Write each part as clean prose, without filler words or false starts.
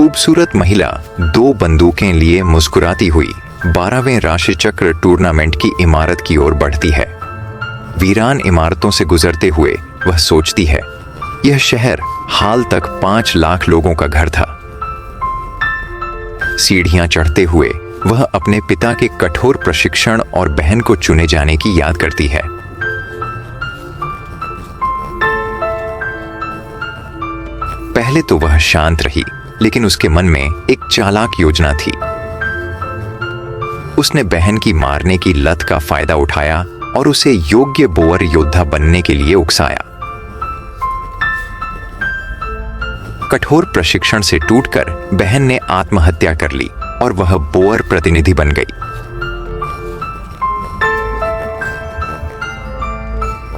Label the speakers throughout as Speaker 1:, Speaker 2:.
Speaker 1: खूबसूरत महिला 2 बंदूकें लिए मुस्कुराती हुई 12वें राशि चक्र टूर्नामेंट की इमारत की ओर बढ़ती है। वीरान इमारतों से गुजरते हुए वह सोचती है, यह शहर हाल तक 5 लाख लोगों का घर था। सीढ़ियां चढ़ते हुए वह अपने पिता के कठोर प्रशिक्षण और बहन को चुने जाने की याद करती है। पहले तो वह शांत रही, लेकिन उसके मन में एक चालाक योजना थी। उसने बहन की मारने की लत का फायदा उठाया और उसे योग्य बोअर योद्धा बनने के लिए उकसाया। कठोर प्रशिक्षण से टूटकर बहन ने आत्महत्या कर ली और वह बोअर प्रतिनिधि बन गई।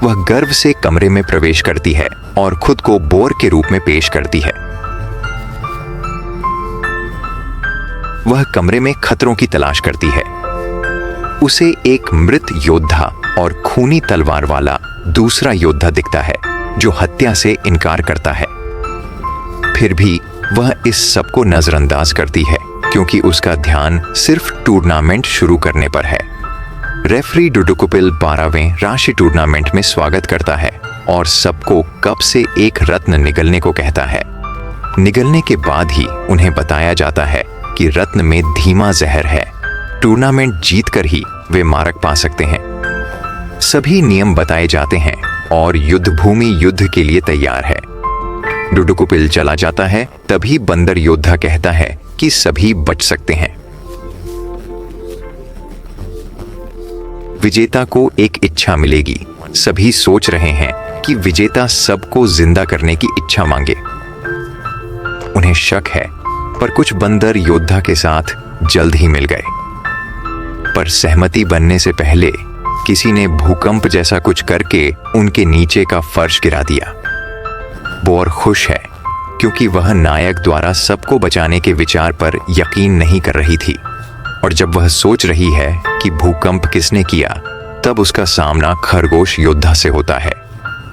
Speaker 1: वह गर्व से कमरे में प्रवेश करती है और खुद को बोअर के रूप में पेश करती है। वह कमरे में खतरों की तलाश करती है। उसे एक मृत योद्धा और खूनी तलवार वाला दूसरा योद्धा दिखता है जो हत्या से इनकार करता है। फिर भी वह इस सब को नजरअंदाज करती है क्योंकि उसका ध्यान सिर्फ टूर्नामेंट शुरू करने पर है। रेफरी डुडुकुपिल 12वें राशि टूर्नामेंट में स्वागत करता है और सबको कप से एक रत्न निगलने को कहता है। निगलने के बाद ही उन्हें बताया जाता है कि रत्न में धीमा जहर है। टूर्नामेंट जीतकर ही वे मारक पा सकते हैं। सभी नियम बताए जाते हैं और युद्ध भूमि युद्ध के लिए तैयार है। डुडुकुपिल चला जाता है, तभी बंदर योद्धा कहता है कि सभी बच सकते हैं। विजेता को एक इच्छा मिलेगी। सभी सोच रहे हैं कि विजेता सबको जिंदा करने की इच्छा मांगे। उन्हें शक है, पर कुछ बंदर योद्धा के साथ जल्द ही मिल गए। पर सहमति बनने से पहले किसी ने भूकंप जैसा कुछ करके उनके नीचे का फर्श गिरा दिया। बोअर खुश है क्योंकि वह नायक द्वारा सबको बचाने के विचार पर यकीन नहीं कर रही थी, और जब वह सोच रही है कि भूकंप किसने किया, तब उसका सामना खरगोश योद्धा से होता है।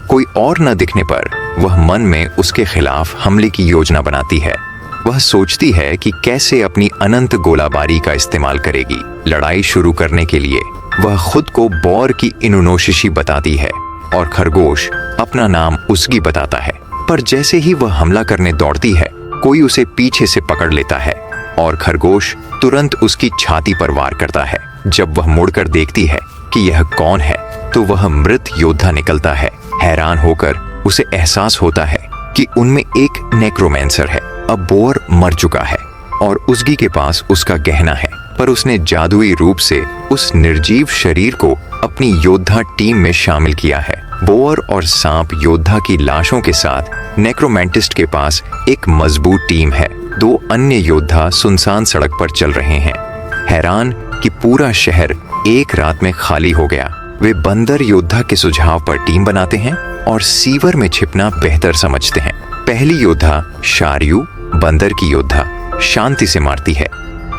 Speaker 1: कोई और न दिखने पर वह मन में उसके खिलाफ हमले की योजना बनाती है। वह सोचती है कि कैसे अपनी अनंत गोलाबारी का इस्तेमाल करेगी। लड़ाई शुरू करने के लिए वह खुद को बौर की इनुनोशिशी बताती है और खरगोश अपना नाम उसकी बताता है। पर जैसे ही वह हमला करने दौड़ती है, कोई उसे पीछे से पकड़ लेता है और खरगोश तुरंत उसकी छाती पर वार करता है। जब वह मुड़कर देखती है कि यह कौन है, तो वह मृत योद्धा निकलता है। हैरान होकर उसे एहसास होता है कि उनमें एक नेक्रोमेंसर है। अब बोअर मर चुका है और उसगी के पास उसका गहना है, पर उसने जादुई रूप से उस निर्जीव शरीर को अपनी योद्धा टीम में शामिल किया है। बोअर और सांप योद्धा की लाशों के साथ नेक्रोमेंटिस्ट के पास एक मजबूत टीम है। 2 अन्य योद्धा सुनसान सड़क पर चल रहे हैं, हैरान कि पूरा शहर एक रात में खाली हो गया। वे बंदर योद्धा के सुझाव पर टीम बनाते हैं और सीवर में छिपना बेहतर समझते हैं। पहली योद्धा शार्यू बंदर की योद्धा शांति से मारती है।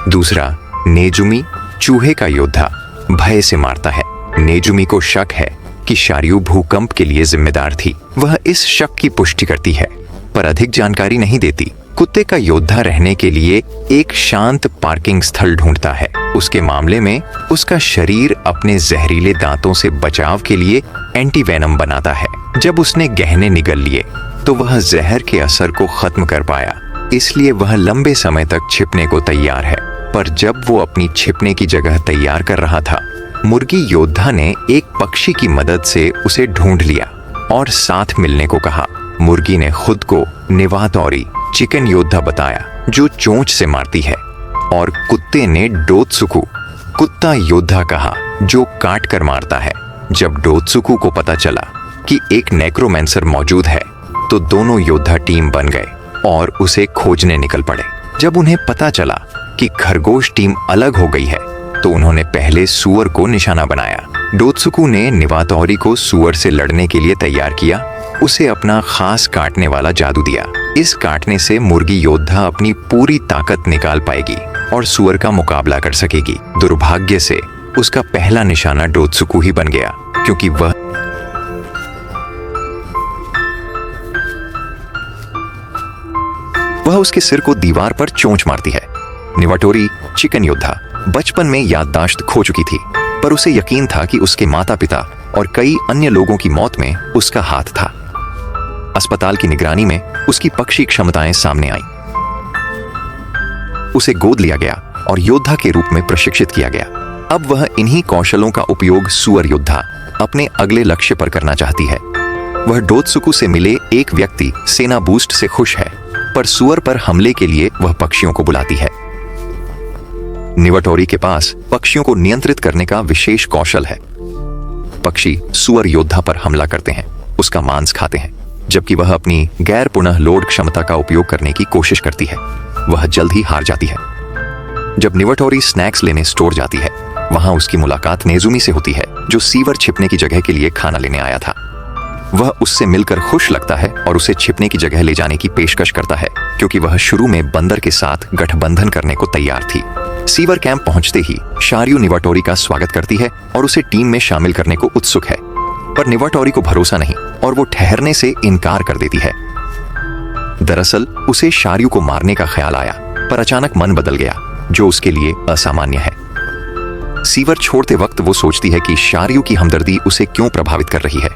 Speaker 1: दूसरा नेजुमी चूहे का योद्धा भय से मारता है। नेजुमी को शक है कि शार्यू भूकंप के लिए जिम्मेदार थी। वह इस शक की पुष्टि करती है, पर अधिक जानकारी नहीं देती। कुत्ते का योद्धा रहने के लिए एक शांत पार्किंग स्थल ढूंढता है। उसके मामले में उसका शरीर अपने जहरीले दांतों से बचाव के लिए एंटीवेनम बनाता है। जब उसने गहने निगल लिए तो वह जहर के असर को खत्म कर पाया, इसलिए वह लंबे समय तक छिपने को तैयार है। पर जब वो अपनी छिपने की जगह तैयार कर रहा था, मुर्गी योद्धा ने एक पक्षी की मदद से उसे ढूंढ लिया और साथ मिलने को कहा। मुर्गी ने खुद को निवातोरी चिकन योद्धा बताया जो चोंच से मारती है, और कुत्ते ने डोत्सुकु कुत्ता योद्धा कहा जो काट कर मारता है। जब डोत्सुकु को पता चला कि एक नेक्रोमेंसर मौजूद है, तो दोनों योद्धा टीम बन गए और उसे खोजने निकल पड़े। जब उन्हें पता चला कि खरगोश टीम अलग हो गई है, तो उन्होंने पहले सूअर को निशाना बनाया। डोत्सुकु ने निवातोरी को सूअर से लड़ने के लिए तैयार किया। उसे अपना खास काटने वाला जादू दिया। इस काटने से मुर्गी योद्धा अपनी पूरी ताकत निकाल पाएगी और सूअर का मुकाबला कर सकेगी। दुर्भाग्य से उसका पहला निशाना डोत्सुकु ही बन गया, क्योंकि वह उसके सिर को दीवार पर चोंच मारती है। निवाटोरी चिकन योद्धा बचपन में याददाश्त खो चुकी थी, पर उसे यकीन था कि उसके माता पिता और कई अन्य लोगों की मौत में उसका हाथ था। अस्पताल की निगरानी में उसकी पक्षी क्षमताएं सामने आईं। उसे गोद लिया गया और योद्धा के रूप में प्रशिक्षित किया गया। अब वह इन्हीं कौशलों का उपयोग सुअर योद्धा अपने अगले लक्ष्य पर करना चाहती है। वह डोत्सुकु से मिले एक व्यक्ति सेना बूस्ट से खुश है, पर सुअर पर हमले के लिए वह पक्षियों को बुलाती है। निवाटोरी के पास पक्षियों को नियंत्रित करने का विशेष कौशल है। पक्षी सुअर योद्धा पर हमला करते हैं, उसका मांस खाते हैं, जबकि वह अपनी गैर पुनः लोड क्षमता का उपयोग करने की कोशिश करती है। वह जल्द ही हार जाती है। जब निवाटोरी स्नैक्स लेने स्टोर जाती है, वहां उसकी मुलाकात नेजुमी से होती है, जो सीवर छिपने की जगह के लिए खाना लेने आया था। वह उससे मिलकर खुश लगता है और उसे छिपने की जगह ले जाने की पेशकश करता है, क्योंकि वह शुरू में बंदर के साथ गठबंधन करने को तैयार थी। सीवर कैंप पहुंचते ही शार्यू निवाटोरी का स्वागत करती है और उसे टीम में शामिल करने को उत्सुक है, पर निवाटोरी को भरोसा नहीं और वो ठहरने से इनकार कर देती है। दरअसल उसे शार्यू को मारने का ख्याल आया, पर अचानक मन बदल गया, जो उसके लिए असामान्य है। सीवर छोड़ते वक्त वो सोचती है कि शार्यू की हमदर्दी उसे क्यों प्रभावित कर रही है।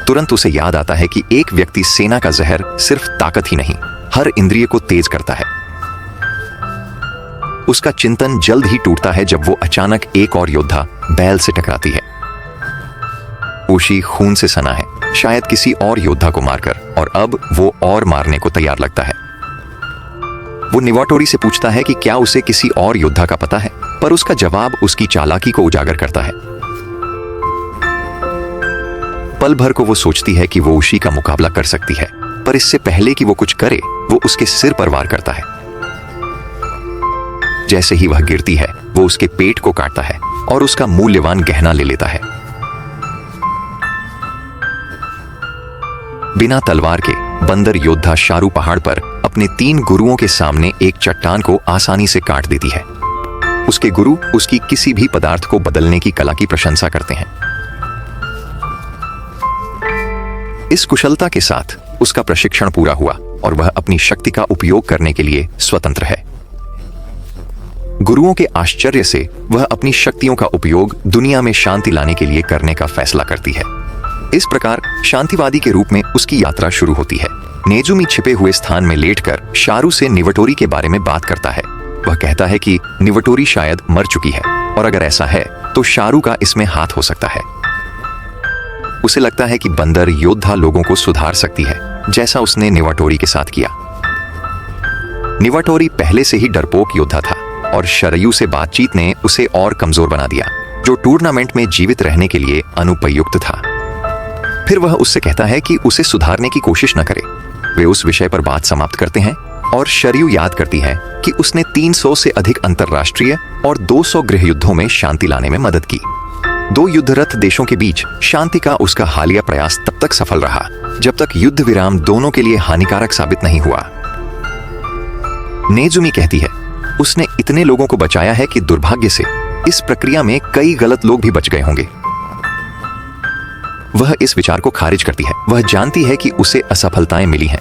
Speaker 1: तुरंत उसे याद आता है कि एक व्यक्ति सेना का जहर सिर्फ ताकत ही नहीं, हर इंद्रिय को तेज करता है। उसका चिंतन जल्द ही टूटता है जब वो अचानक एक और योद्धा बैल से टकराती है। ओशी खून से सना है, शायद किसी और योद्धा को मारकर, और अब वो और मारने को तैयार लगता है। वो निवाटोरी से पूछता है कि क्या उसे किसी और योद्धा का पता है, पर उसका जवाब उसकी चालाकी को उजागर करता है। पल भर को वो सोचती है कि वो ओशी का मुकाबला कर सकती है, पर इससे पहले कि वो कुछ करे, वो उसके सिर पर वार करता है। जैसे ही वह गिरती है, वो उसके पेट को काटता है और उसका मूल्यवान गहना ले लेता है। बिना तलवार के बंदर योद्धा शारू पहाड़ पर अपने 3 गुरुओं के सामने एक चट्टान को आसानी से काट देती है। उसके गुरु उसकी किसी भी पदार्थ को बदलने की कला की प्रशंसा करते हैं। इस कुशलता के साथ उसका प्रशिक्षण पूरा हुआ और वह अपनी शक्ति का उपयोग करने के लिए स्वतंत्र है। गुरुओं के आश्चर्य से वह अपनी शक्तियों का उपयोग दुनिया में शांति लाने के लिए करने का फैसला करती है। इस प्रकार शांतिवादी के रूप में उसकी यात्रा शुरू होती है। नेजुमी छिपे हुए स्थान में लेटकर शारू से निवाटोरी के बारे में बात करता है। वह कहता है कि निवाटोरी शायद मर चुकी है, और अगर ऐसा है तो शारू का इसमें हाथ हो सकता है। उसे लगता है कि बंदर योद्धा लोगों को सुधार सकती है, जैसा उसने निवाटोरी के साथ किया। निवाटोरी पहले से ही डरपोक योद्धा था और शरयू से बातचीत ने उसे और कमजोर बना दिया, जो टूर्नामेंट में जीवित रहने के लिए अनुपयुक्त था। फिर वह उससे कहता है कि उसे सुधारने की कोशिश न करे। वे उस विषय पर बात समाप्त करते हैं और शरयू याद करती है कि उसने 300 से अधिक अंतरराष्ट्रीय और 200 गृह युद्धों में शांति लाने में मदद की। 2 युद्धरत देशों के बीच शांति का उसका हालिया प्रयास तब तक सफल रहा जब तक युद्ध विराम दोनों के लिए हानिकारक साबित नहीं हुआ। नेजुमी कहती है, उसने इतने लोगों को बचाया है कि दुर्भाग्य से इस प्रक्रिया में कई गलत लोग भी बच गए होंगे। वह इस विचार को खारिज करती है। वह जानती है कि उसे असफलताएं मिली हैं,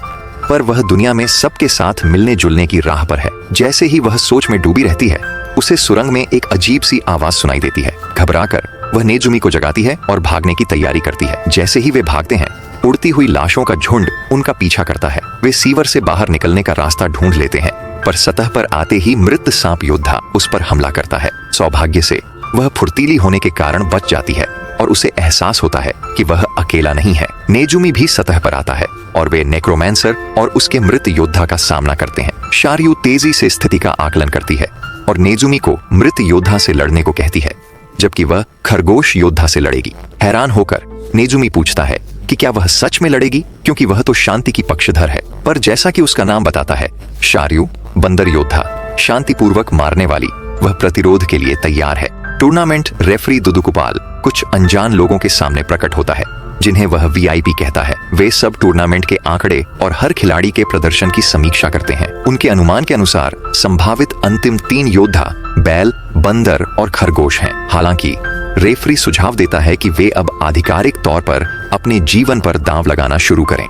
Speaker 1: पर वह दुनिया में सबके साथ मिलने जुलने की राह पर है। जैसे ही वह सोच में डूबी रहती है, उसे सुरंग में एक अजीब सी आवाज सुनाई देती है। घबराकर वह नेजुमी को जगाती है और भागने की तैयारी करती है। जैसे ही वे भागते हैं, उड़ती हुई लाशों का झुंड उनका पीछा करता है। वे सीवर से बाहर निकलने का रास्ता ढूंढ लेते हैं, पर सतह पर आते ही मृत सांप योद्धा उस पर हमला करता है। सौभाग्य से वह फुर्तीली होने के कारण बच जाती है और उसे एहसास होता है कि वह अकेला नहीं है। नेजुमी भी सतह पर आता है और वे नेक्रोमैंसर और उसके मृत योद्धा का सामना करते हैं। शार्यू तेजी से स्थिति का आकलन करती है और नेजुमी को मृत योद्धा से लड़ने को कहती है, जबकि वह खरगोश योद्धा से लड़ेगी। हैरान होकर नेजुमी पूछता है कि क्या वह सच में लड़ेगी, क्योंकि वह तो शांति की पक्षधर है। पर जैसा कि उसका नाम बताता है, शार्यू बंदर योद्धा, शांतिपूर्वक मारने वाली, वह प्रतिरोध के लिए तैयार है। टूर्नामेंट रेफरी दुदुकुपाल कुछ अनजान लोगों के सामने प्रकट होता है, जिन्हें वह वीआईपी कहता है। वे सब टूर्नामेंट के आंकड़े और हर खिलाड़ी के प्रदर्शन की समीक्षा करते हैं। उनके अनुमान के अनुसार संभावित अंतिम 3 योद्धा बैल, बंदर और खरगोश हैं। हालांकि रेफरी सुझाव देता है कि वे अब आधिकारिक तौर पर अपने जीवन पर दांव लगाना शुरू करें।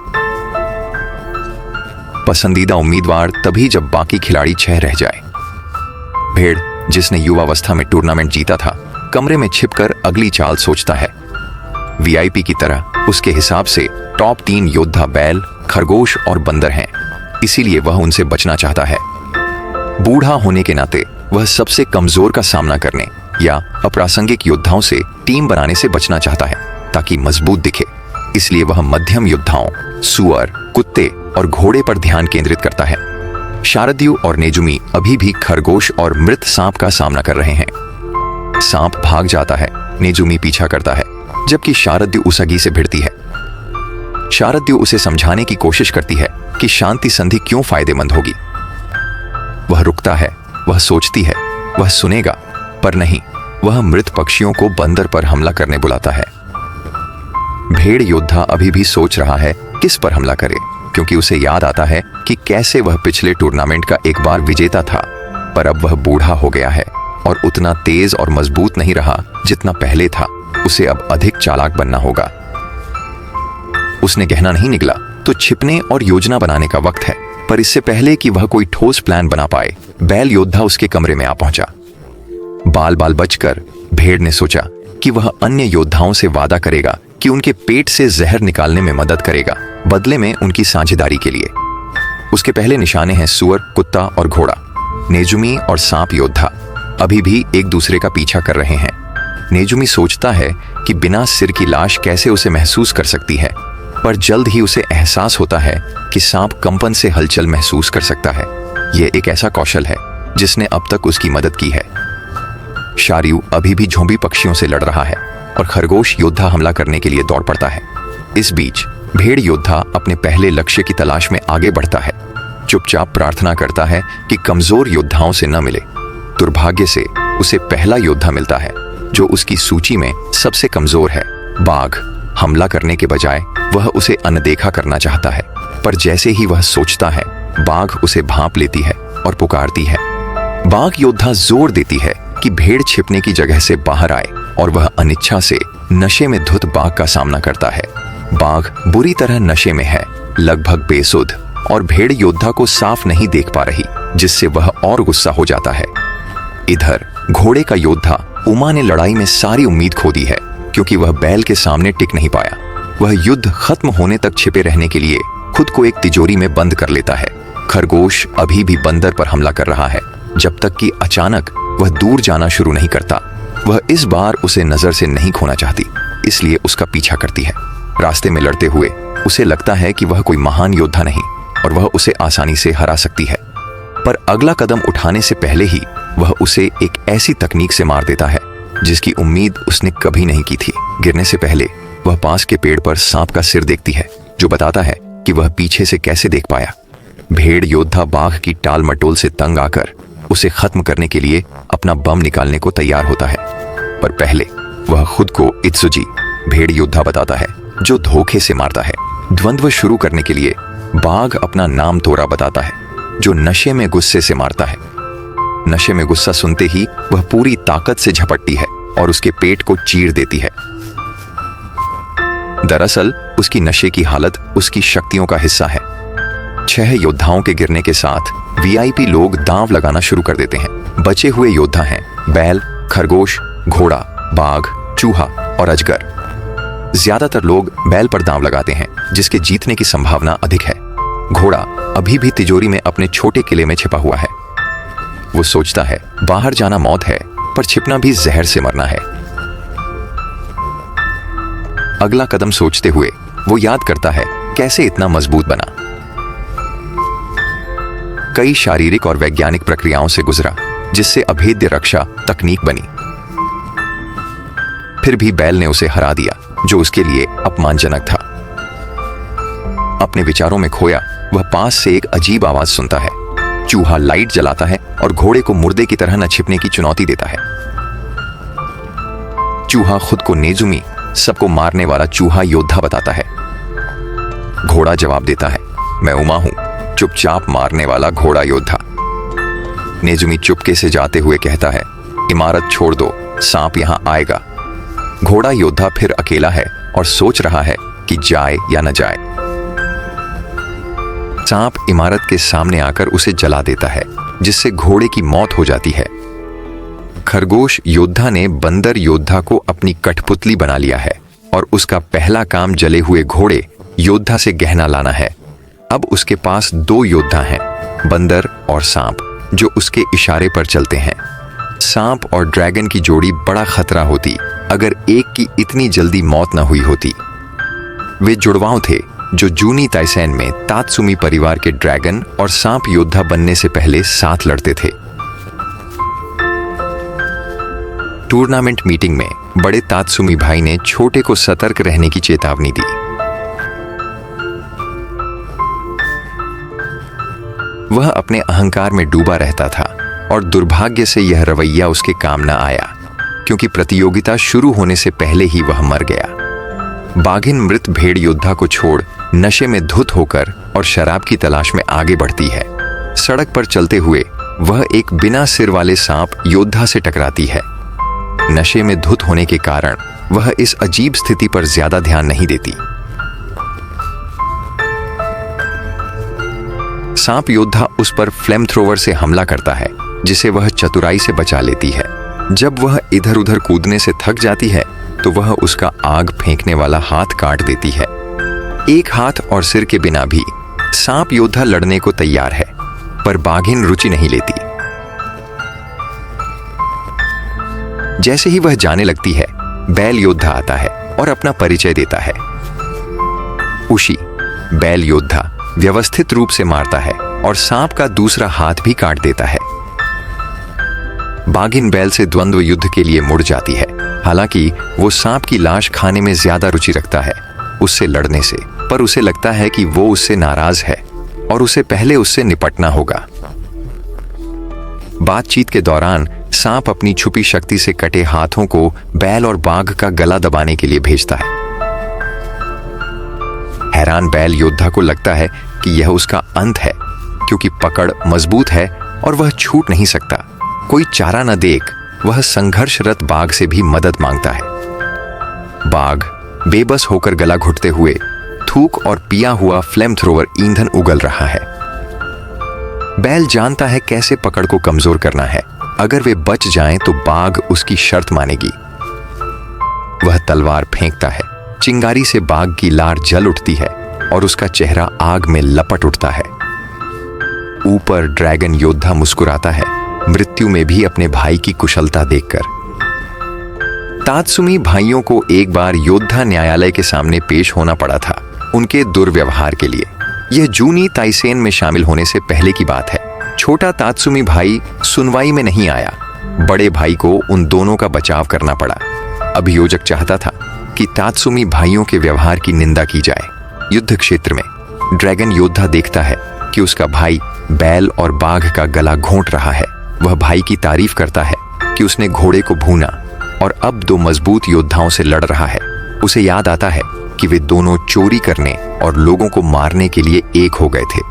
Speaker 1: पसंदीदा उम्मीदवार तभी जब बाकी खिलाड़ी 6 रह जाए। भेड़, जिसने युवावस्था में टूर्नामेंट जीता था, कमरे में छिपकर अगली चाल सोचता है। वीआईपी की तरह उसके हिसाब से टॉप 3 योद्धा बैल, खरगोश और बंदर हैं, इसीलिए वह उनसे बचना चाहता है। बूढ़ा होने के नाते वह सबसे कमजोर का सामना करने या अप्रासंगिक योद्धाओं से टीम बनाने से बचना चाहता है ताकि मजबूत दिखे। इसलिए वह मध्यम योद्धाओं, सुअर, कुत्ते और घोड़े पर ध्यान केंद्रित करता है। शारद्यु और नेजुमी अभी भी खरगोश और मृत सांप का सामना कर रहे हैं। सांप भाग जाता है, नेजुमी पीछा करता है, जबकि शारद्यु उसगी से भिड़ती है। शारद्यु उसे समझाने की कोशिश करती है कि शांति संधि क्यों फायदेमंद होगी। वह रुकता है, वह सोचती है, वह सुनेगा, पर नहीं, वह मृत पक्षियों को बंदर पर हमला करने बुलाता है। भेड़ योद्धा अभी भी सोच रहा है किस पर हमला करे, क्योंकि उसे याद आता है कि कैसे वह पिछले टूर्नामेंट का एक बार विजेता था, पर अब वह बूढ़ा हो गया है और उतना तेज और मजबूत नहीं रहा जितना पहले था। उसे अब अधिक चालाक बनना होगा। उसने गहना नहीं निगला तो छिपने और योजना बनाने का वक्त है, पर इससे पहले कि वह कोई ठोस प्लान बना पाए, बैल योद्धा उसके कमरे में आ पहुंचा। बाल बाल बचकर भेड़ ने सोचा कि वह अन्य योद्धाओं से वादा करेगा कि उनके पेट से जहर निकालने में मदद करेगा, बदले में उनकी साझेदारी के लिए। उसके पहले निशाने हैं सुअर, कुत्ता और घोड़ा। नेजुमी और सांप योद्धा अभी भी एक दूसरे का पीछा कर रहे हैं। नेजुमी सोचता है कि बिना सिर की लाश कैसे उसे महसूस कर सकती है, पर जल्द ही उसे एहसास होता है कि सांप कंपन से हलचल महसूस कर सकता है। यह एक ऐसा कौशल है जिसने अब तक उसकी मदद की है। शार्यू अभी भी झोंबी पक्षियों से लड़ रहा है और खरगोश योद्धा हमला करने के लिए दौड़ पड़ता है। इस बीच भेड़ योद्धा अपने पहले लक्ष्य की तलाश में आगे बढ़ता है। चुपचाप प्रार्थना करता है कि कमजोर योद्धाओं से न मिले। दुर्भाग्य से उसे पहला योद्धा मिलता है जो उसकी सूची में सबसे कमजोर है, बाघ। हमला करने के बजाय वह उसे अनदेखा करना चाहता है, पर जैसे ही वह सोचता है, बाघ उसे भांप लेती है और पुकारती है। बाघ योद्धा जोर देती है कि भेड़ छिपने की जगह से बाहर आए और वह अनिच्छा से नशे में धुत बाघ का सामना करता है। बाघ बुरी तरह नशे में है, लगभग बेसुध, और भेड़ योद्धा को साफ नहीं देख पा रही, जिससे वह और गुस्सा हो जाता है। इधर घोड़े का योद्धा उमा ने लड़ाई में सारी उम्मीद खो दी है, क्योंकि वह बैल के सामने टिक नहीं पाया। वह युद्ध खत्म होने तक छिपे रहने के लिए खुद को एक तिजोरी में बंद कर लेता है। खरगोश अभी भी बंदर पर हमला कर रहा है, जब तक कि अचानक वह दूर जाना शुरू नहीं करता। वह इस बार उसे नजर से नहीं खोना चाहती, इसलिए उसका पीछा करती है। रास्ते में लड़ते हुए उसे लगता है कि वह कोई महान योद्धा नहीं और वह उसे आसानी से हरा सकती है, पर अगला कदम उठाने से पहले ही वह उसे एक ऐसी तकनीक से मार देता है जिसकी उम्मीद उसने कभी नहीं की थी। गिरने से पहले वह पास के पेड़ पर सांप का सिर देखती है, जो बताता है कि वह पीछे से कैसे देख पाया। भेड़ योद्धा बाघ की टाल मटोल से तंग आकर उसे खत्म करने के लिए अपना बम निकालने को तैयार होता है, पर पहले वह खुद को इत्सुजी, भेड़ योद्धा बताता है, जो धोखे से मारता है। द्वंद्व शुरू करने के लिए बाघ अपना नाम तोरा बताता है, जो नशे में गुस्से से मारता है। नशे में गुस्सा सुनते ही वह पूरी ताकत से झपटती है और उसके पेट को चीर देती है। दरअसल उसकी नशे की हालत उसकी शक्तियों का हिस्सा है। 6 योद्धाओं के गिरने के साथ वीआईपी लोग दांव लगाना शुरू कर देते हैं। बचे हुए योद्धा हैं बैल, खरगोश, घोड़ा, बाघ, चूहा और अजगर। ज्यादातर लोग बैल पर दांव लगाते हैं, जिसके जीतने की संभावना अधिक है। घोड़ा अभी भी तिजोरी में अपने छोटे किले में छिपा हुआ है। वो सोचता है बाहर जाना मौत है, पर छिपना भी जहर से मरना है। अगला कदम सोचते हुए वो याद करता है कैसे इतना मजबूत बना। कई शारीरिक और वैज्ञानिक प्रक्रियाओं से गुजरा, जिससे अभेद्य रक्षा तकनीक बनी। फिर भी बैल ने उसे हरा दिया, जो उसके लिए अपमानजनक था। अपने विचारों में खोया वह पास से एक अजीब आवाज सुनता है। चूहा लाइट जलाता है और घोड़े को मुर्दे की तरह न छिपने की चुनौती देता है। चूहा खुद को नेजुमी, सबको मारने वाला चूहा योद्धा बताता है। घोड़ा जवाब देता है, मैं उमा हूं, चुपचाप मारने वाला घोड़ा योद्धा। नेजुमी चुपके से जाते हुए कहता है, इमारत छोड़ दो, सांप यहां आएगा। घोड़ा योद्धा फिर अकेला है और सोच रहा है कि जाए या न जाए। सांप इमारत के सामने आकर उसे जला देता है, जिससे घोड़े की मौत हो जाती है। खरगोश योद्धा ने बंदर योद्धा को अपनी कठपुतली बना लिया है और उसका पहला काम जले हुए घोड़े योद्धा से गहना लाना है। अब उसके पास 2 योद्धा हैं, बंदर और सांप, जो उसके इशारे पर चलते हैं। सांप और ड्रैगन की जोड़ी बड़ा खतरा होती अगर एक की इतनी जल्दी मौत न हुई होती। वे जुड़वांव थे जो जूनी ताइसेन में तात्सुमी परिवार के ड्रैगन और सांप योद्धा बनने से पहले साथ लड़ते थे। टूर्नामेंट मीटिंग में बड़े तात्सुमी भाई ने छोटे को सतर्क रहने की चेतावनी दी। वह अपने अहंकार में डूबा रहता था और दुर्भाग्य से यह रवैया उसके काम न आया, क्योंकि प्रतियोगिता शुरू होने से पहले ही वह मर गया। बाघिन मृत भेड़ योद्धा को छोड़ नशे में धुत होकर और शराब की तलाश में आगे बढ़ती है। सड़क पर चलते हुए वह एक बिना सिर वाले सांप योद्धा से टकराती है। नशे में धुत होने के कारण वह इस अजीब स्थिति पर ज्यादा ध्यान नहीं देती। सांप योद्धा उस पर फ्लेम थ्रोवर से हमला करता है, जिसे वह चतुराई से बचा लेती है। जब वह इधर उधर कूदने से थक जाती है तो वह उसका आग फेंकने वाला हाथ काट देती है। एक हाथ और सिर के बिना भी सांप योद्धा लड़ने को तैयार है, पर बाघिन रुचि नहीं लेती। जैसे ही वह जाने लगती है, बैल योद्धा आता है और अपना परिचय देता है। उशी, बैल योद्धा, व्यवस्थित रूप से मारता है और सांप का दूसरा हाथ भी काट देता है। बाघिन बैल से द्वंद्व युद्ध के लिए मुड़ जाती है। हालांकि वो सांप की लाश खाने में ज्यादा रुचि रखता है उससे लड़ने से, पर उसे लगता है कि वो उससे नाराज है और उसे पहले उससे निपटना होगा। बातचीत के दौरान सांप अपनी छुपी शक्ति से कटे हाथों को बैल और बाघ का गला दबाने के लिए भेजता है। हैरान बैल योद्धा को लगता है कि यह उसका अंत है, क्योंकि पकड़ मजबूत है और वह छूट नहीं सकता। कोई चारा न देख वह संघर्षरत बाघ से भी मदद मांगता है। बाघ बेबस होकर गला घुटते हुए थूक और पिया हुआ फ्लेम थ्रोवर ईंधन उगल रहा है। बैल जानता है कैसे पकड़ को कमजोर करना है। अगर वे बच जाएं तो बाघ उसकी शर्त मानेगी। वह तलवार फेंकता है। चिंगारी से बाघ की लार जल उठती है और उसका चेहरा आग में लपट उठता है। ऊपर ड्रैगन योद्धा मुस्कुराता है, मृत्यु में भी अपने भाई की कुशलता देखकर। तात्सुमी भाइयों को एक बार योद्धा न्यायालय के सामने पेश होना पड़ा था, उनके दुर्व्यवहार के लिए। यह जूनी ताइसेन में शामिल होने से पहले की बात है। छोटा तात्सुमी भाई सुनवाई में नहीं आया। बड़े भाई को उन दोनों का बचाव करना पड़ा। अभियोजक चाहता था कि तात्सुमी भाइयों के व्यवहार की निंदा की जाए। युद्ध क्षेत्र में ड्रैगन योद्धा देखता है कि उसका भाई बैल और बाघ का गला घोंट रहा है। वह भाई की तारीफ करता है कि उसने घोड़े को भूना और अब 2 मजबूत योद्धाओं से लड़ रहा है। उसे याद आता है कि वे दोनों चोरी करने और लोगों को मारने के लिए एक हो गए थे।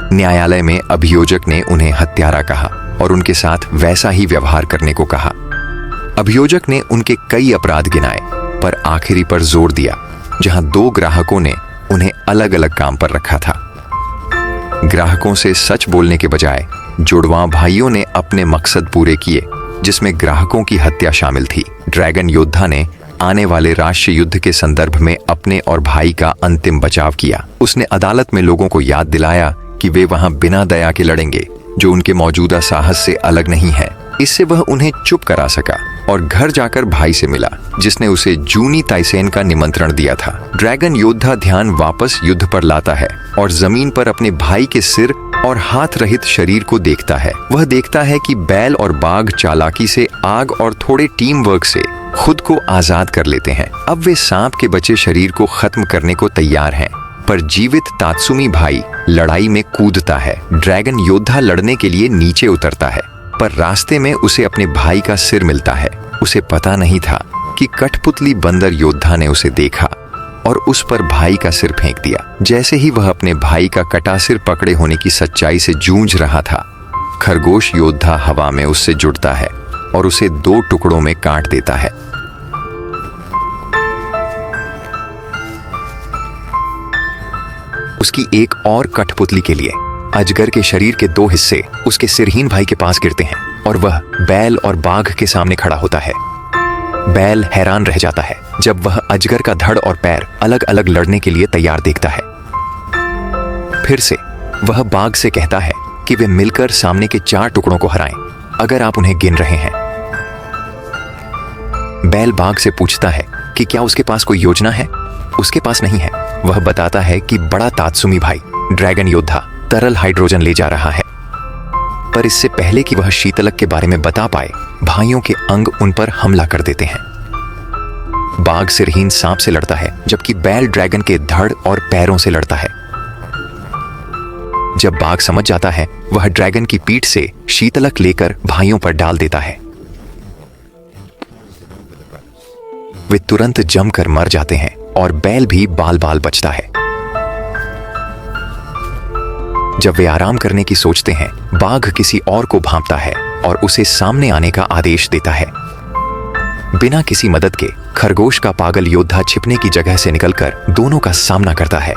Speaker 1: न्यायालय में अभियोजक ने उन्हें हत्यारा कहा और उनके साथ वैसा ही व्यवहार करने को कहा। अभियोजक ने उनके कई अपराध गिनाए, पर आखिरी पर जोर दिया जहां 2 ग्राहकों ने उन्हें अलग अलग काम पर रखा था। ग्राहकों से सच बोलने के बजाय जुड़वां भाइयों ने अपने मकसद पूरे किए, जिसमें ग्राहकों की हत्या शामिल थी। ड्रैगन योद्धा ने आने वाले राष्ट्रीय युद्ध के संदर्भ में अपने और भाई का अंतिम बचाव किया। उसने अदालत में लोगों को याद दिलाया कि वे वहां बिना दया के लड़ेंगे, जो उनके मौजूदा साहस से अलग नहीं है। इससे वह उन्हें चुप करा सका और घर जाकर भाई से मिला, जिसने उसे जूनी ताइसेन का निमंत्रण दिया था। ड्रैगन योद्धा ध्यान वापस युद्ध पर लाता है और जमीन पर अपने भाई के सिर और हाथ रहित शरीर को देखता है। वह देखता है कि बैल और बाघ चालाकी से आग और थोड़े टीम वर्क से खुद को आजाद कर लेते हैं। अब वे सांप के बचे शरीर को खत्म करने को तैयार हैं, पर जीवित तात्सुमी भाई लड़ाई में कूदता है। ड्रैगन योद्धा लड़ने के लिए नीचे उतरता है, पर रास्ते में उसे अपने भाई का सिर मिलता है। उसे पता नहीं था कि कठपुतली बंदर योद्धा ने उसे देखा और उस पर भाई का सिर फेंक दिया। जैसे ही वह अपने भाई का कटा सिर पकड़े होने की सच्चाई से जूझ रहा था, खरगोश योद्धा हवा में उससे जुड़ता है और उसे 2 टुकड़ों में काट देता है। उसकी एक और कठपुतली के लिए। अजगर के शरीर के 2 हिस्से उसके सिरहीन भाई के पास गिरते हैं और वह बैल और बाघ के सामने खड़ा होता है। बैल हैरान रह जाता है जब वह अजगर का धड़ और पैर अलग अलग लड़ने के लिए तैयार देखता है। फिर से वह बाघ से कहता है कि वे मिलकर सामने के 4 टुकड़ों को हराएं, अगर आप उन्हें गिन रहे हैं। बैल बाघ से पूछता है कि क्या उसके पास कोई योजना है। उसके पास नहीं है। वह बताता है कि बड़ा तात्सुमी भाई ड्रैगन योद्धा तरल हाइड्रोजन ले जा रहा है, पर इससे पहले कि वह शीतलक के बारे में बता पाए, भाइयों के अंग उन पर हमला कर देते हैं। बाघ सिरहीन सांप से लड़ता है जबकि बैल ड्रैगन के धड़ और पैरों से लड़ता है। जब बाघ समझ जाता है, वह ड्रैगन की पीठ से शीतलक लेकर भाइयों पर डाल देता है। वे तुरंत जमकर मर जाते हैं और बैल भी बाल बाल बचता है। जब वे आराम करने की सोचते हैं, बाघ किसी और को भांपता है और उसे सामने आने का आदेश देता है। बिना किसी मदद के खरगोश का पागल योद्धा छिपने की जगह से निकलकर दोनों का सामना करता है।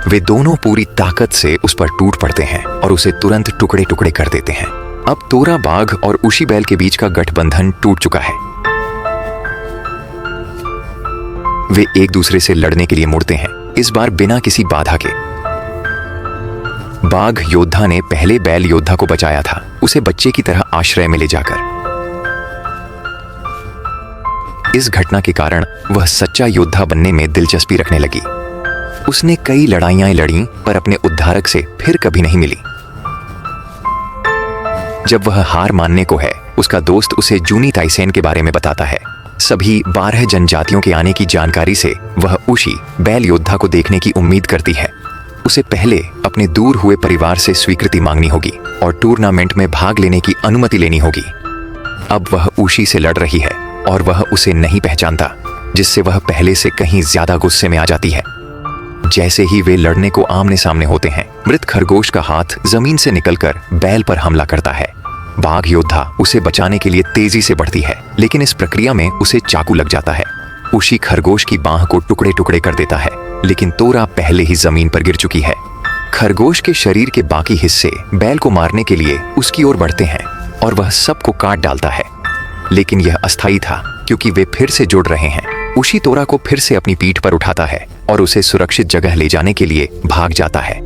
Speaker 1: वे दोनों पूरी ताकत से उस पर टूट पड़ते हैं और उसे तुरंत टुकड़े टुकड़े कर देते हैं। अब तोरा बाघ और उशी बैल के बीच का गठबंधन टूट चुका है। वे एक दूसरे से लड़ने के लिए मुड़ते हैं, इस बार बिना किसी बाधा के। बाघ योद्धा ने पहले बैल योद्धा को बचाया था, उसे बच्चे की तरह आश्रय में ले जाकर। इस घटना के कारण वह सच्चा योद्धा बनने में दिलचस्पी रखने लगी। उसने कई लड़ाइयां लड़ी पर अपने उद्धारक से फिर कभी नहीं मिली। जब वह हार मानने को है, उसका दोस्त उसे जूनी ताइसेन के बारे में बताता है। सभी 12 जनजातियों के आने की जानकारी से वह उशी बैल योद्धा को देखने की उम्मीद करती है। उसे पहले अपने दूर हुए परिवार से स्वीकृति मांगनी होगी और टूर्नामेंट में भाग लेने की अनुमति लेनी होगी। अब वह उशी से लड़ रही है और वह उसे नहीं पहचानता, जिससे वह पहले से कहीं ज्यादा गुस्से में आ जाती है। जैसे ही वे लड़ने को आमने सामने होते हैं, मृत खरगोश का हाथ जमीन से निकलकर बैल पर हमला करता है। बाघ योद्धा उसे बचाने के लिए तेजी से बढ़ती है, लेकिन इस प्रक्रिया में उसे चाकू लग जाता है। उशी खरगोश की बांह को टुकड़े टुकड़े कर देता है, लेकिन तोरा पहले ही जमीन पर गिर चुकी है। खरगोश के शरीर के बाकी हिस्से बैल को मारने के लिए उसकी ओर बढ़ते हैं और वह सबको काट डालता है, लेकिन यह अस्थायी था क्योंकि वे फिर से जुड़ रहे हैं। उशी तोरा को फिर से अपनी पीठ पर उठाता है और उसे सुरक्षित जगह ले जाने के लिए भाग जाता है।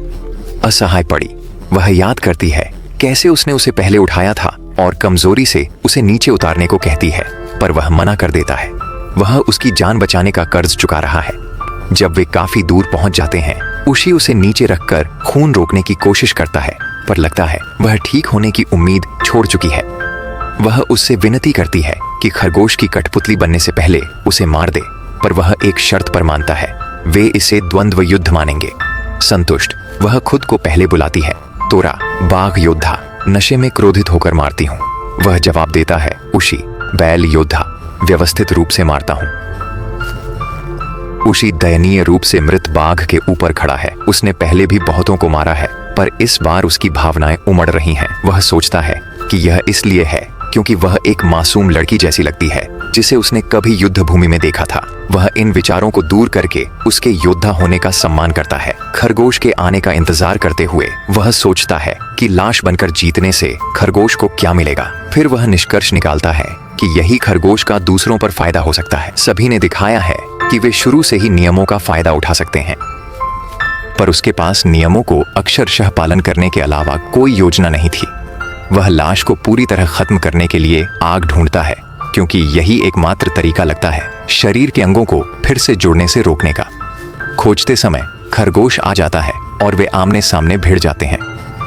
Speaker 1: असहाय पड़ी, वह याद करती है कैसे उसने उसे पहले उठाया था और कमजोरी से उसे नीचे उतारने को कहती है, पर वह मना कर देता है। वह उसकी जान बचाने का कर्ज चुका रहा है। जब वे काफी दूर पहुंच जाते हैं, उशी उसे नीचे रखकर खून रोकने की कोशिश करता है, पर लगता है वह ठीक होने की उम्मीद छोड़ चुकी है। वह उससे विनती करती है कि खरगोश की कठपुतली बनने से पहले उसे मार दे, पर वह एक शर्त पर मानता है। वे इसे द्वंद्व युद्ध मानेंगे। संतुष्ट, वह खुद को पहले बुलाती है। तोरा, बाघ योद्धा, नशे में क्रोधित होकर मारती हूँ। वह जवाब देता है, उशी, बैल योद्धा, व्यवस्थित रूप से मारता हूँ। उशी दयनीय रूप से मृत बाघ के ऊपर खड़ा है। उसने पहले भी बहुतों को मारा है, पर इस बार उसकी भावनाएं उमड़ रही हैं। वह सोचता है कि यह इसलिए है क्योंकि वह एक मासूम लड़की जैसी लगती है जिसे उसने कभी युद्ध भूमि में देखा था। वह इन विचारों को दूर करके उसके योद्धा होने का सम्मान करता है। खरगोश के आने का इंतजार करते हुए वह सोचता है कि लाश बनकर जीतने से खरगोश को क्या मिलेगा। फिर वह निष्कर्ष निकालता है कि यही खरगोश का दूसरों पर फायदा हो सकता है। सभी ने दिखाया है कि वे शुरू से ही नियमों का फायदा उठा सकते हैं, पर उसके पास नियमों को अक्षरशः पालन करने के अलावा कोई योजना नहीं थी। वह लाश को पूरी तरह खत्म करने के लिए आग ढूंढता है, क्योंकि यही एकमात्र तरीका लगता है शरीर के अंगों को फिर से जुड़ने से रोकने का। खोजते समय खरगोश आ जाता है और वे आमने सामने भिड़ जाते हैं।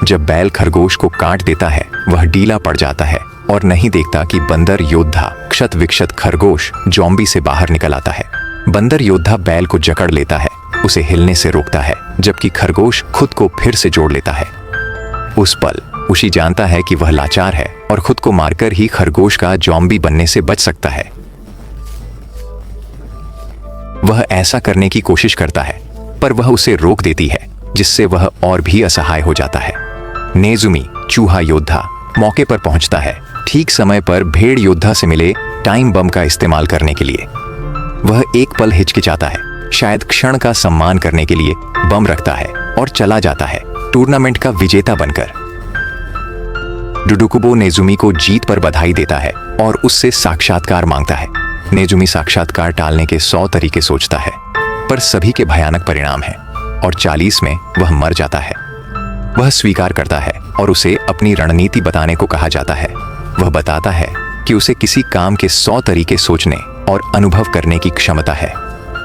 Speaker 1: जब बैल खरगोश को काट देता है, वह ढीला पड़ जाता है और नहीं देखता कि बंदर योद्धा क्षत विक्षत खरगोश जॉम्बी से बाहर निकल आता है। बंदर योद्धा बैल को जकड़ लेता है, उसे हिलने से रोकता है, जबकि खरगोश खुद को फिर से जोड़ लेता है। उस पल उशी जानता है कि वह लाचार है और खुद को मारकर ही खरगोश का जॉम्बी बनने से बच सकता है। वह ऐसा करने की कोशिश करता है, पर वह उसे रोक देती है, जिससे वह और भी असहाय हो जाता है। नेजुमी, चूहा योद्धा, मौके पर पहुंचता है, ठीक समय पर भेड़ योद्धा से मिले टाइम बम का इस्तेमाल करने के लिए। वह एक पल हिचकिचाता है, शायद क्षण का सम्मान करने के लिए बम रखता है और चला जाता है टूर्नामेंट का विजेता बनकर। डुडुकुबो नेजुमी को जीत पर बधाई देता है और उससे साक्षात्कार मांगता है। नेजुमी साक्षात्कार टालने के 100 तरीके सोचता है, पर सभी के भयानक परिणाम हैं और 40 में वह मर जाता है। वह स्वीकार करता है और उसे अपनी रणनीति बताने को कहा जाता है। वह बताता है कि उसे किसी काम के 100 तरीके सोचने और अनुभव करने की क्षमता है।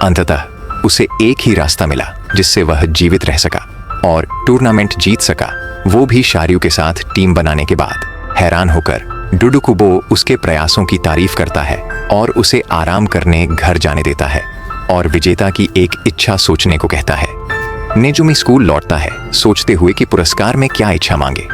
Speaker 1: अंततः उसे एक ही रास्ता मिला जिससे वह जीवित रह सका और टूर्नामेंट जीत सका, वो भी शार्यू के साथ टीम बनाने के बाद। हैरान होकर डुडुकुबो उसके प्रयासों की तारीफ करता है और उसे आराम करने घर जाने देता है और विजेता की एक इच्छा सोचने को कहता है। नेजुमी स्कूल लौटता है, सोचते हुए कि पुरस्कार में क्या इच्छा मांगे।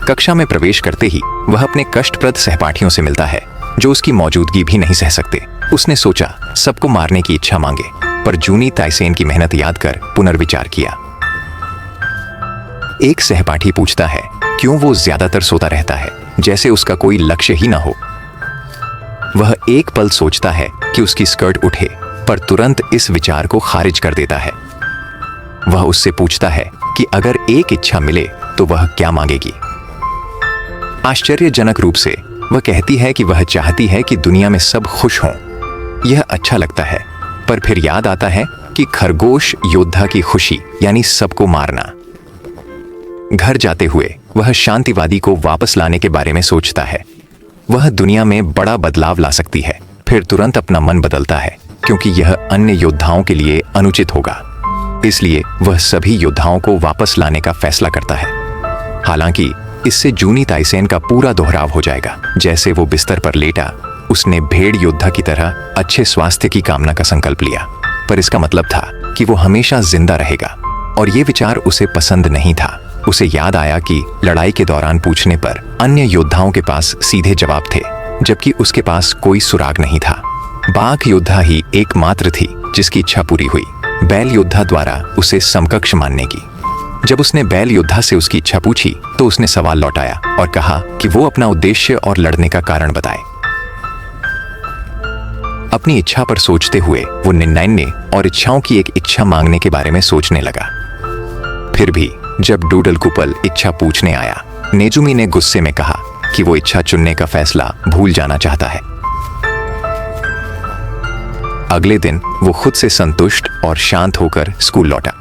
Speaker 1: कक्षा में प्रवेश करते ही वह अपने कष्टप्रद सहपाठियों से मिलता है जो उसकी मौजूदगी भी नहीं सह सकते। उसने सोचा सबको मारने की इच्छा मांगे, पर जूनी ताइसेन की मेहनत याद कर पुनर्विचार किया। एक सहपाठी पूछता है क्यों वो ज्यादातर सोता रहता है, जैसे उसका कोई लक्ष्य ही ना हो। वह एक पल सोचता है कि उसकी स्कर्ट उठे, पर तुरंत इस विचार को खारिज कर देता है। वह उससे पूछता है कि अगर एक इच्छा मिले तो वह क्या मांगेगी। आश्चर्यजनक रूप से वह कहती है कि वह चाहती है कि दुनिया में सब खुश हों। यह अच्छा लगता है, पर फिर याद आता है कि खरगोश योद्धा की खुशी यानी सबको मारना। घर जाते हुए वह शांतिवादी को वापस लाने के बारे में सोचता है। वह दुनिया में बड़ा बदलाव ला सकती है, फिर तुरंत अपना मन बदलता है क्योंकि यह अन्य योद्धाओं के लिए अनुचित होगा। इसलिए वह सभी योद्धाओं को वापस लाने का फैसला करता है। हालांकि इससे जूनी ताइसेन का पूरा दोहराव हो जाएगा। जैसे वो बिस्तर पर लेटा, उसने भेड़ योद्धा की तरह अच्छे स्वास्थ्य की कामना का संकल्प लिया, पर इसका मतलब था कि वो हमेशा जिंदा रहेगा और ये विचार उसे पसंद नहीं था। उसे याद आया कि लड़ाई के दौरान पूछने पर अन्य योद्धाओं के पास सीधे जवाब थे, जबकि उसके पास कोई सुराग नहीं था। बाघ योद्धा ही एकमात्र थी जिसकी इच्छा पूरी हुई, बैल योद्धा द्वारा उसे समकक्ष मानने की। जब उसने बैल योद्धा से उसकी इच्छा पूछी तो उसने सवाल लौटाया और कहा कि वो अपना उद्देश्य और लड़ने का कारण बताए। अपनी इच्छा पर सोचते हुए वो 99 और इच्छाओं की एक इच्छा मांगने के बारे में सोचने लगा। फिर भी जब डूडलकुपल इच्छा पूछने आया, नेजुमी ने गुस्से में कहा कि वो इच्छा चुनने का फैसला भूल जाना चाहता है। अगले दिन वो खुद से संतुष्ट और शांत होकर स्कूल लौटा।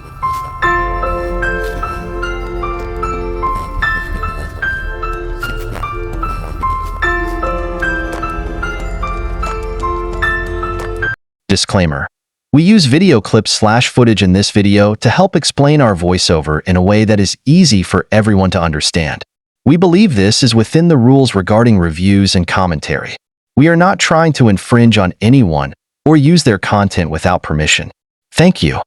Speaker 2: Disclaimer. We use video clips/footage in this video to help explain our voiceover in a way that is easy for everyone to understand. We believe this is within the rules regarding reviews and commentary. We are not trying to infringe on anyone or use their content without permission. Thank you.